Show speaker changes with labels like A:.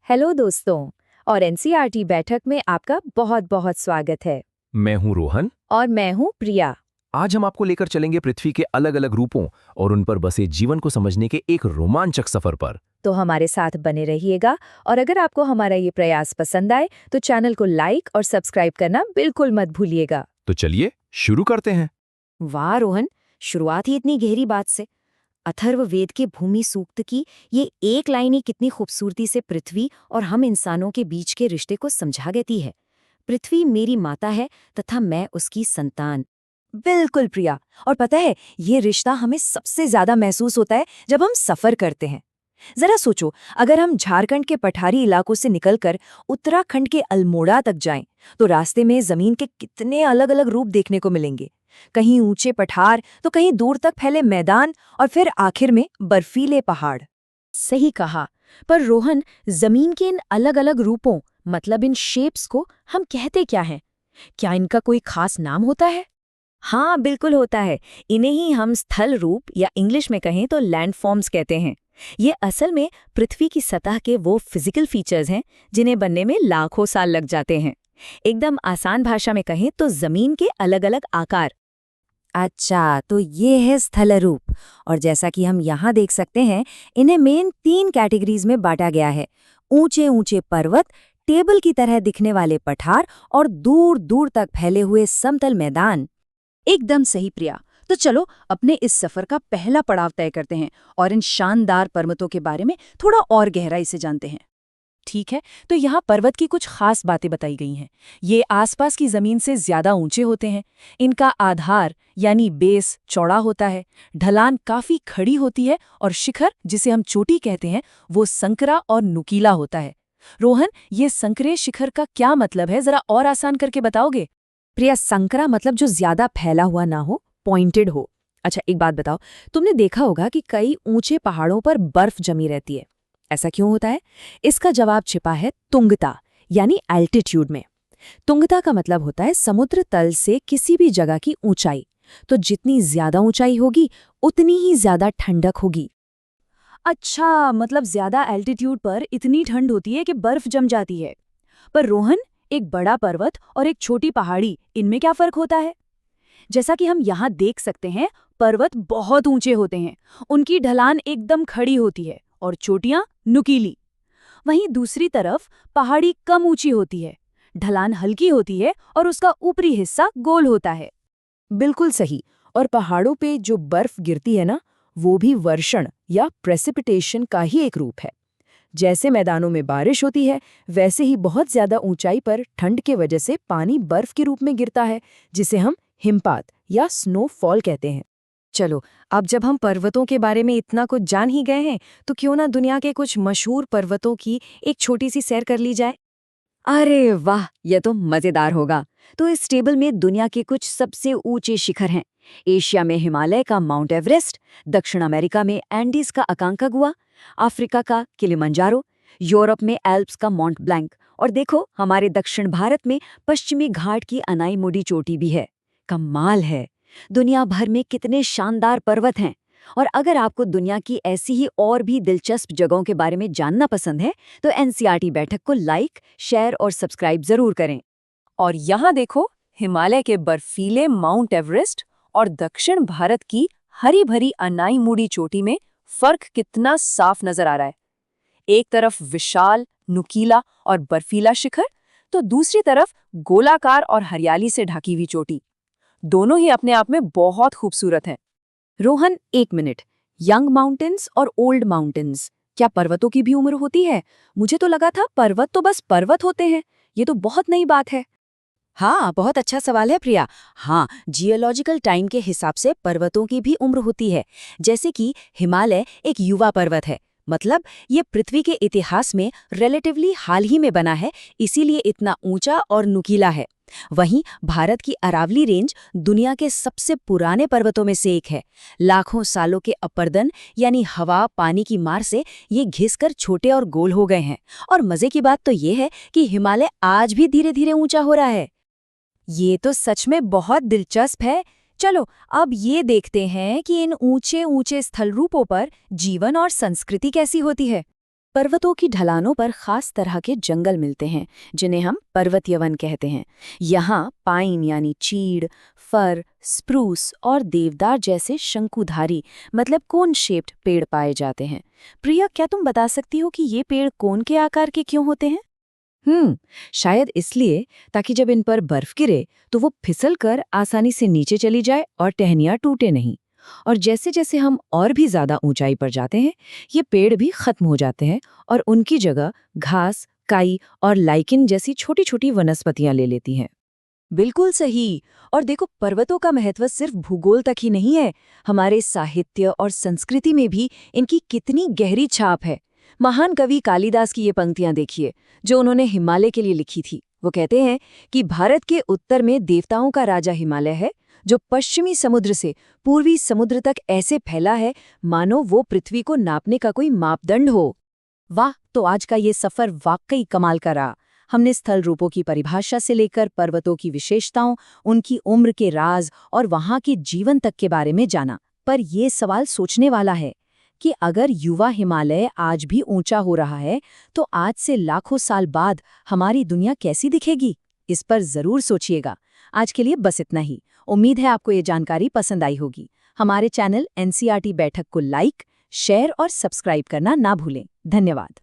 A: Hello दोस्तों। और NCERT बैठक में आपका बहुत बहुत स्वागत है।
B: मैं हूं रोहन।
A: और मैं हूँ प्रिया।
B: आज हम आपको लेकर चलेंगे पृथ्वी के अलग अलग रूपों और उन पर बसे जीवन को समझने के एक रोमांचक सफर पर।
A: तो हमारे साथ बने रहिएगा, और अगर आपको हमारा ये प्रयास पसंद आए तो चैनल को लाइक और सब्सक्राइब करना बिल्कुल मत भूलिएगा।
B: तो चलिए शुरू करते हैं।
C: वाह रोहन, शुरुआत ही इतनी गहरी बात से। अथर्ववेद के भूमि सूक्त की ये एक लाइन ही कितनी खूबसूरती से पृथ्वी और हम इंसानों के बीच के रिश्ते को समझा देती है। पृथ्वी मेरी माता है तथा मैं उसकी संतान।
D: बिल्कुल प्रिया। और पता है, ये रिश्ता हमें सबसे ज्यादा महसूस होता है जब हम सफर करते हैं। जरा सोचो, अगर हम झारखंड के पठारी इलाकों से निकलकर उत्तराखंड के अल्मोड़ा तक जाएं, तो रास्ते में जमीन के कितने अलग अलग रूप देखने को मिलेंगे। कहीं ऊंचे पठार, तो कहीं दूर तक फैले मैदान, और फिर आखिर में बर्फीले पहाड़।
C: सही कहा। पर रोहन, जमीन के इन अलग अलग रूपों, मतलब इन शेप्स को हम कहते क्या हैं? क्या इनका कोई खास नाम होता है?
D: हाँ, बिल्कुल होता है। इन्हें ही हम स्थल रूप या इंग्लिश में कहें तो लैंडफॉर्म्स कहते हैं। ये असल में पृथ्वी की सतह के वो फिजिकल फीचर्स हैं जिन्हें बनने में लाखों साल लग जाते हैं। एकदम आसान भाषा में कहें तो जमीन के अलग अलग आकार। अच्छा, तो ये है स्थल रूप। और जैसा कि हम यहाँ देख सकते हैं, इन्हें मेन 3 कैटेगरीज में बांटा गया है। ऊंचे ऊंचे पर्वत, टेबल की तरह दिखने वाले पठार और दूर दूर तक फैले हुए समतल मैदान।
C: एकदम सही प्रिया। तो चलो अपने इस सफर का पहला पड़ाव तय करते हैं और इन शानदार पर्वतों के बारे में थोड़ा और गहराई से जानते हैं। ठीक है, तो यहाँ पर्वत की कुछ खास बातें बताई गई हैं। ये आसपास की जमीन से ज्यादा ऊंचे होते हैं। इनका आधार यानी बेस चौड़ा होता है, ढलान काफी खड़ी होती है और शिखर, जिसे हम चोटी कहते हैं, वो संकरा और नुकीला होता है। रोहन, ये संकरे शिखर का क्या मतलब है, जरा और आसान करके बताओगे?
D: प्रिया, संकरा मतलब जो ज्यादा फैला हुआ ना हो, पॉइंटेड हो। अच्छा, एक बात बताओ, तुमने देखा होगा कि कई ऊंचे पहाड़ों पर बर्फ जमी रहती है। ऐसा क्यों होता है? इसका जवाब छिपा है तुंगता यानी एल्टीट्यूड में। तुंगता का मतलब होता है समुद्र तल से किसी भी जगह की ऊंचाई। तो जितनी ज्यादा ऊंचाई होगी, उतनी ही ज्यादा ठंडक होगी।
C: अच्छा, मतलब ज्यादा एल्टीट्यूड पर इतनी ठंड होती है कि बर्फ जम जाती है। पर रोहन, एक बड़ा पर्वत और एक छोटी पहाड़ी, इनमें क्या फर्क होता है? जैसा कि हम यहाँ देख सकते हैं, पर्वत बहुत ऊंचे होते हैं, उनकी ढलान एकदम खड़ी होती है और चोटियां नुकीली। वहीं दूसरी तरफ पहाड़ी कम ऊंची होती है, ढलान हल्की होती है और उसका ऊपरी हिस्सा गोल होता है।
D: बिल्कुल सही। और पहाड़ों पे जो बर्फ गिरती है ना, वो भी वर्षण या प्रेसिपिटेशन का ही एक रूप है। जैसे मैदानों में बारिश होती है, वैसे ही बहुत ज्यादा ऊंचाई पर ठंड के वजह से पानी बर्फ के रूप में गिरता है, जिसे हम हिमपात या स्नोफॉल कहते हैं। चलो, अब जब हम पर्वतों के बारे में इतना कुछ जान ही गए हैं, तो क्यों ना दुनिया के कुछ मशहूर पर्वतों की एक छोटी सी सैर कर ली जाए। अरे वाह, यह तो मजेदार होगा। तो इस टेबल में दुनिया के कुछ सबसे ऊंचे शिखर हैं। एशिया में हिमालय का माउंट एवरेस्ट, दक्षिण अमेरिका में एंडीज का अकांकागुआ, अफ्रीका का किलिमंजारो, यूरोप में एल्प्स का माउंट ब्लैंक, और देखो हमारे दक्षिण भारत में पश्चिमी घाट की अनाईमुडी चोटी भी है। कमाल है, दुनिया भर में कितने शानदार पर्वत हैं। और अगर आपको दुनिया की ऐसी ही और भी दिलचस्प जगहों के बारे में जानना पसंद है, तो एनसीईआरटी बैठक को लाइक, शेयर और सब्सक्राइब जरूर करें।
C: और यहाँ देखो, हिमालय के बर्फीले माउंट एवरेस्ट और दक्षिण भारत की हरी भरी अनाईमुडी चोटी में फर्क कितना साफ नजर आ रहा है। एक तरफ विशाल, नुकीला और बर्फीला शिखर, तो दूसरी तरफ गोलाकार और हरियाली से ढकी हुई चोटी। दोनों ही अपने आप में बहुत खूबसूरत हैं।
D: रोहन, एक मिनट। यंग माउंटेन्स और ओल्ड माउंटेन्स, क्या पर्वतों की भी उम्र होती है? मुझे तो लगा था पर्वत तो बस पर्वत होते हैं। ये तो बहुत नई बात है। हाँ, बहुत अच्छा सवाल है प्रिया। हाँ, जियोलॉजिकल टाइम के हिसाब से पर्वतों की भी उम्र होती है। जैसे कि हिमालय एक युवा पर्वत है, मतलब ये पृथ्वी के इतिहास में रिलेटिवली हाल ही में बना है, इसीलिए इतना ऊंचा और नुकीला है। वहीं भारत की अरावली रेंज दुनिया के सबसे पुराने पर्वतों में से एक है। लाखों सालों के अपर्दन यानी हवा पानी की मार से ये घिसकर छोटे और गोल हो गए हैं। और मजे की बात तो ये है कि हिमालय आज भी धीरे धीरे ऊंचा हो रहा है। ये तो सच में बहुत दिलचस्प है। चलो, अब ये देखते हैं कि इन ऊंचे ऊंचे स्थल रूपों पर जीवन और संस्कृति कैसी होती है।
C: पर्वतों की ढलानों पर खास तरह के जंगल मिलते हैं जिन्हें हम पर्वतीय वन कहते हैं। यहाँ पाइन यानी चीड़, फर, स्प्रूस और देवदार जैसे शंकुधारी मतलब कोन शेप्ड पेड़ पाए जाते हैं। प्रिया, क्या तुम बता सकती हो कि ये पेड़ कोन के आकार के क्यों होते हैं?
D: शायद इसलिए ताकि जब इन पर बर्फ गिरे तो वो फिसल कर आसानी से नीचे चली जाए और टहनियाँ टूटे नहीं। और जैसे जैसे हम और भी ज्यादा ऊंचाई पर जाते हैं ये पेड़ भी खत्म हो जाते हैं और उनकी जगह घास, काई और लाइकिन जैसी छोटी छोटी वनस्पतियां ले लेती हैं।
C: बिल्कुल सही। और देखो, पर्वतों का महत्व सिर्फ भूगोल तक ही नहीं है, हमारे साहित्य और संस्कृति में भी इनकी कितनी गहरी छाप है। महान कवि कालिदास की ये पंक्तियां देखिए जो उन्होंने हिमालय के लिए लिखी थी। वो कहते हैं कि भारत के उत्तर में देवताओं का राजा हिमालय है, जो पश्चिमी समुद्र से पूर्वी समुद्र तक ऐसे फैला है मानो वो पृथ्वी को नापने का कोई मापदंड हो। वाह, तो आज का ये सफर वाकई कमाल का रहा। हमने स्थल रूपों की परिभाषा से लेकर पर्वतों की विशेषताओं, उनकी उम्र के राज और वहां के जीवन तक के बारे में जाना। पर ये सवाल सोचने वाला है कि अगर युवा हिमालय आज भी ऊंचा हो रहा है तो आज से लाखों साल बाद हमारी दुनिया कैसी दिखेगी? इस पर जरूर सोचिएगा। आज के लिए बस इतना ही। उम्मीद है आपको ये जानकारी पसंद आई होगी। हमारे चैनल एनसीईआरटी बैठक को लाइक, शेयर और सब्सक्राइब करना ना भूलें। धन्यवाद।